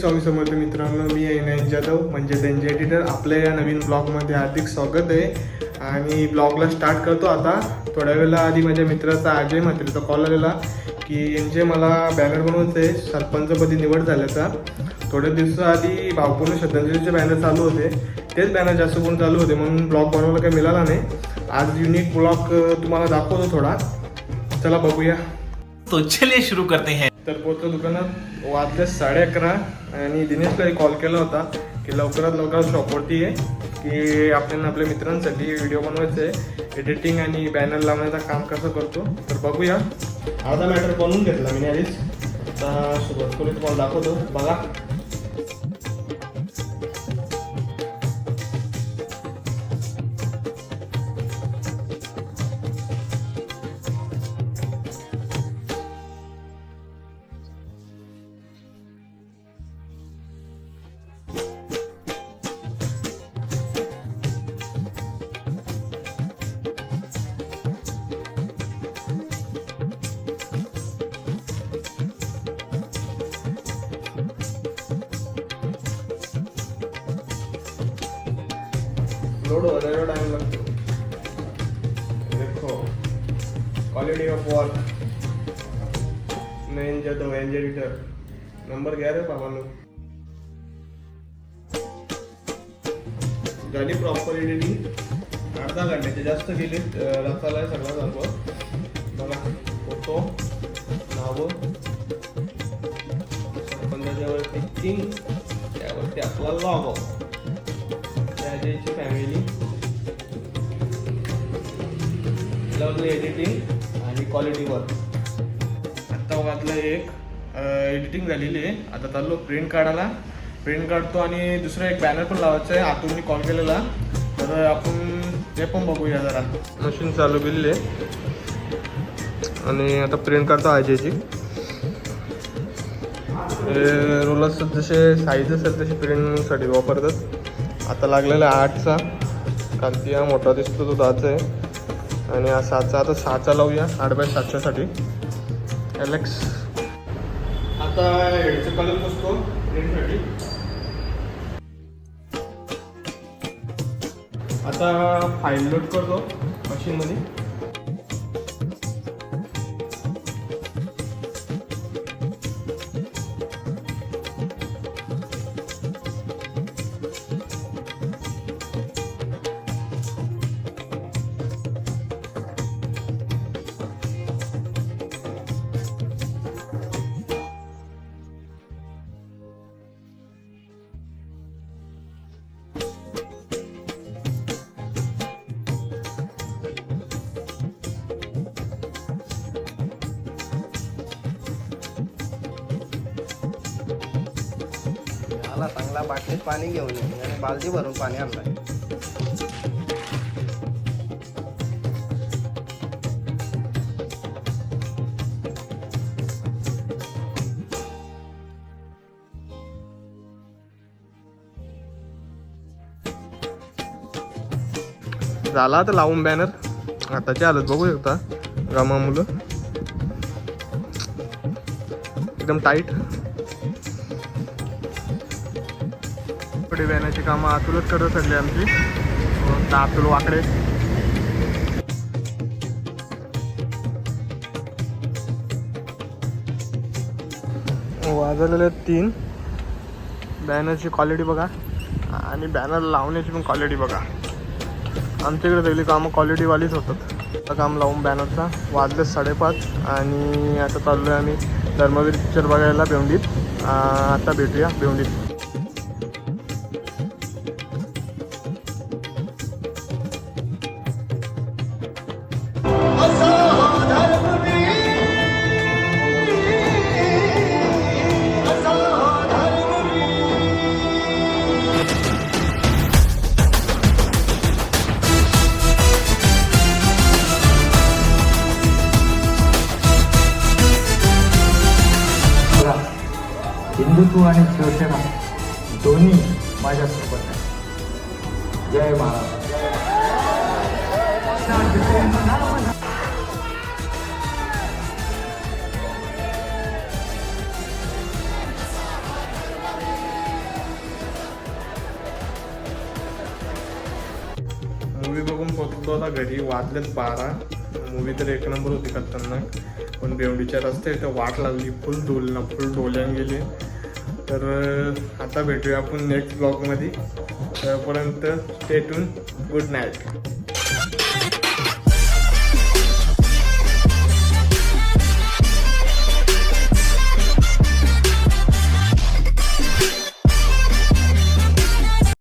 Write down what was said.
स्वामी समर्थ मित्रांनो, मी अविनाश जाधव म्हणजे त्यांचे एडिटर. आपल्या या नवीन ब्लॉगमध्ये हार्दिक स्वागत आहे. आणि ब्लॉगला स्टार्ट करतो आता. थोड्या वेळेला आधी माझ्या मित्राचा अजय म्हात्रेचा कॉल आलेला की यांचे मला बॅनर बनवायचं आहे सरपंचपदी निवड झाल्याचा. थोड्या दिवसाआधी भावपूर्ण श्रद्धांजलीचे बॅनर चालू होते, तेच बॅनर जास्त करून चालू होते म्हणून ब्लॉग बनवायला काही मिळाला नाही. आज युनिक ब्लॉग तुम्हाला दाखवतो थोडा. चला बघूया. तो चलिए शुरू करते हैं. तर पोहोचलो दुकानात, वाजले 11:30 आणि दिनेशला कॉल केला होता की लवकरात लवकर शॉपवरती आहे की आपल्याला आपल्या मित्रांसाठी व्हिडिओ बनवायचे आहे. एडिटिंग आणि बॅनर लावण्याचं काम कसं करतो तर बघूया. अर्धा मॅटर बनवून घेतला मी आधीच. आता सुरुवात करून तुम्हाला दाखवतो बघा. लोड हो रहा है, टाइम लगता है. देखो क्वालिटी ऑफ वर्क. मैं जाधव एंजल एडिटर नंबर 11 पापा लोग. झाली प्रॉपर एडिटिंग. अर्धा घंट्याचे जास्त गेले. रसाला आहे सगळा सर्व बघा. फोटो नावं सरपंचाच्यावरती किंग, त्यावरती आपला लॉगो, त्याची फॅमिली, लावलं एडिटिंग आणि क्वालिटी वर्क. आत्ता वाजलं एक. एडिटिंग झालेली आहे. आता चाललो प्रिंट काढायला. प्रिंट काढतो आणि दुसरा एक बॅनर पण लावायचा आहे. आतून मी कॉल केलेला तर आपण ते पण बघूया जरा. मशीन चालू केलेली आहे आणि आता प्रिंट काढतो आयजेची. रोलर्स जसे साईज असेल तशी प्रिंटसाठी वापरतात. आता लागलेला 8चा, कारण ती हा मोठा दिसतो तो 10चा आहे आणि हा 7चा. आता 6चा लावूया 8x7साठी एलेक्स. आता हेडचा कलर बसतो प्रिंटसाठी. आता फाईल लोड करतो मशीनमध्ये. चांगला बाटलीत पाणी घेऊन ये आणि बालदी भरून पाणी आणलाय. झाला आता लावून बॅनर. आताची हालत बघू शकता. गामा मुलं एकदम टाईट. बॅनरची कामं आतुलच करत सगळे आमची. आतुल वाकडे. वाजवलेले 3. बॅनरची क्वालिटी बघा आणि बॅनर लावण्याची पण क्वालिटी बघा. आमच्याकडे सगळी कामं क्वालिटीवालीच होतात. आता काम लावून बॅनरचा. वाजले 5:30 आणि आता चाललो आहे आम्ही धर्मवीर पिक्चर बघायला भिवंडीत. आता भेटूया भिवंडीत. हिंदुत्व आणि शिवसेना दोन्ही माझ्यासोबत आहे. जय महाराज. मूवी बघून पोहोचलो आता घरी. वाजलेत 12. मूवी तर एक नंबर होती खतरनाक. पण बेवडीच्या रस्ते तर वाट लागली फुल डोल्यान गेली. तर आता भेटूया आपण नेक्स्ट ब्लॉगमध्ये. तोपर्यंत स्टे ट्यून. Good night.